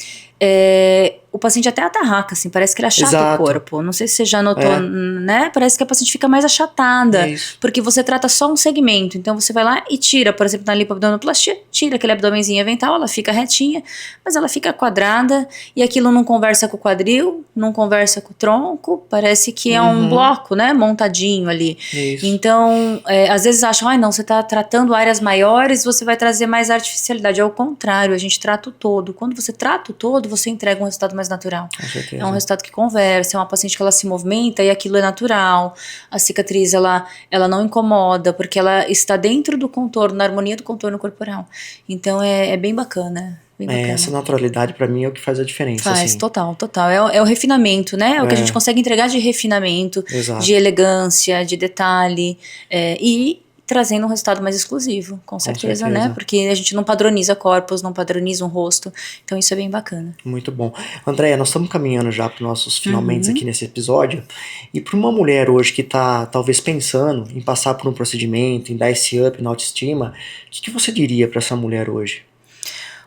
S2: O paciente até atarraca, assim, parece que ele achata o corpo. Não sei se você já notou, né? Parece que a paciente fica mais achatada, porque você trata só um segmento. Então você vai lá e tira, por exemplo, na lipoabdominoplastia, tira aquele abdômenzinho avental, ela fica retinha, mas ela fica quadrada e aquilo não conversa com o quadril, não conversa com o tronco, parece que é um bloco, né? Montadinho ali. Então, às vezes acham, não, você tá tratando áreas maiores, você vai trazer mais artificialidade. É o contrário, a gente trata o todo. Quando você trata o todo, você entrega um resultado mais natural. É um resultado que conversa, é uma paciente que ela se movimenta e aquilo é natural. A cicatriz, ela não incomoda, porque ela está dentro do contorno, na harmonia do contorno corporal. Então é bem bacana.
S1: Essa naturalidade pra mim é o que faz a diferença.
S2: Faz,
S1: assim.
S2: total. É o refinamento, né? É o que a gente consegue entregar de refinamento, de elegância, de detalhe, e trazendo um resultado mais exclusivo, com certeza, né? Porque a gente não padroniza corpos, não padroniza um rosto, então isso é bem bacana.
S1: Muito bom. Andréia, nós estamos caminhando já para os nossos finalmente aqui nesse episódio, e para uma mulher hoje que está talvez pensando em passar por um procedimento, em dar esse up na autoestima, o que você diria para essa mulher hoje?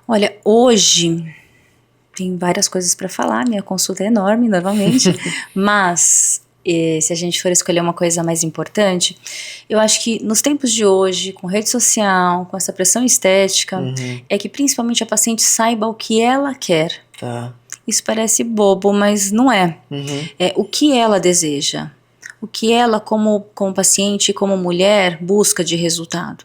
S2: Olha, hoje tem várias coisas para falar, minha consulta é enorme normalmente, mas se a gente for escolher uma coisa mais importante, eu acho que nos tempos de hoje, com rede social, com essa pressão estética, é que principalmente a paciente saiba o que ela quer. Isso parece bobo, mas não é. É o que ela deseja. O que ela, como paciente, como mulher, busca de resultado.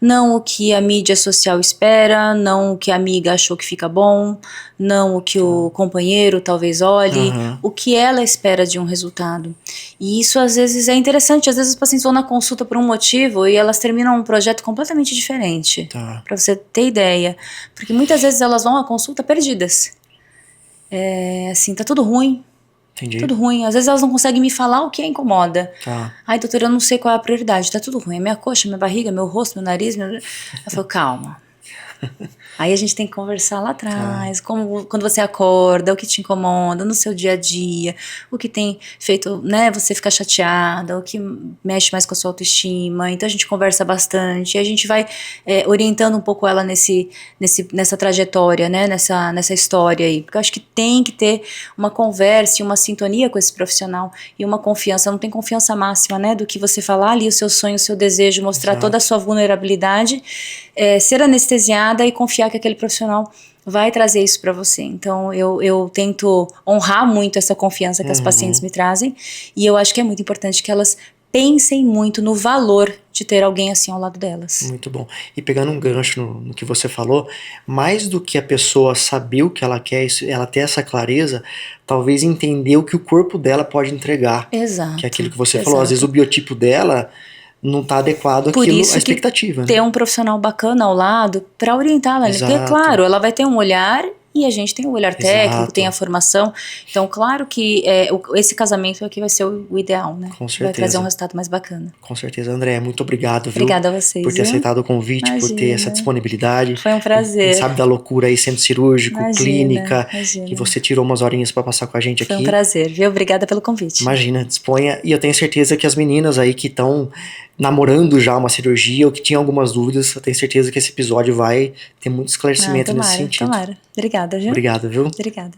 S2: Não o que a mídia social espera, não o que a amiga achou que fica bom, não o que o companheiro talvez olhe, o que ela espera de um resultado. E isso às vezes é interessante, às vezes os pacientes vão na consulta por um motivo e elas terminam um projeto completamente diferente, para você ter ideia. Porque muitas vezes elas vão à consulta perdidas. Assim, tá tudo ruim.
S1: Entendi.
S2: Tudo ruim. Às vezes elas não conseguem me falar o que a incomoda. Ai, doutora, eu não sei qual é a prioridade. Tá tudo ruim. É minha coxa, minha barriga, meu rosto, meu nariz. Eu falo, calma. Aí a gente tem que conversar lá atrás, como, quando você acorda, o que te incomoda no seu dia a dia, o que tem feito, né, você ficar chateada, o que mexe mais com a sua autoestima. Então a gente conversa bastante, e a gente vai orientando um pouco ela nessa trajetória, né, nessa história aí, porque eu acho que tem que ter uma conversa e uma sintonia com esse profissional, e uma confiança. Não tem confiança máxima, né, do que você falar ali o seu sonho, o seu desejo, mostrar toda a sua vulnerabilidade, ser anestesiada e confiar que aquele profissional vai trazer isso para você. Então eu tento honrar muito essa confiança que as pacientes me trazem, e eu acho que é muito importante que elas pensem muito no valor de ter alguém assim ao lado delas.
S1: Muito bom. E pegando um gancho no que você falou, mais do que a pessoa saber o que ela quer, ela ter essa clareza, talvez entender o que o corpo dela pode entregar.
S2: Exato.
S1: Que é aquilo que você falou. Às vezes o biotipo dela não está adequado
S2: Por
S1: àquilo,
S2: isso
S1: à expectativa.
S2: ter
S1: né?
S2: um profissional bacana ao lado para orientá-la. Né? Porque,
S1: Exato.
S2: claro, ela vai ter um olhar e a gente tem o olhar técnico,
S1: Exato.
S2: tem a formação. Então, claro que esse casamento aqui vai ser o ideal, né?
S1: Com certeza.
S2: Vai trazer um resultado mais bacana.
S1: Com certeza, André. Muito obrigado, viu?
S2: Obrigada a vocês.
S1: Por ter
S2: viu?
S1: aceitado o convite,
S2: Imagina.
S1: por ter essa disponibilidade.
S2: Foi um prazer.
S1: Quem sabe da loucura aí, centro cirúrgico, clínica.
S2: Imagina.
S1: Que você tirou umas horinhas para passar com a gente aqui.
S2: Foi um prazer, viu? Obrigada pelo convite.
S1: Imagina, disponha. E eu tenho certeza que as meninas aí que estão namorando já uma cirurgia ou que tinham algumas dúvidas, eu tenho certeza que esse episódio vai ter muito esclarecimento nesse sentido.
S2: Tomara. Obrigada, viu?
S1: Obrigado, viu?
S2: Obrigada.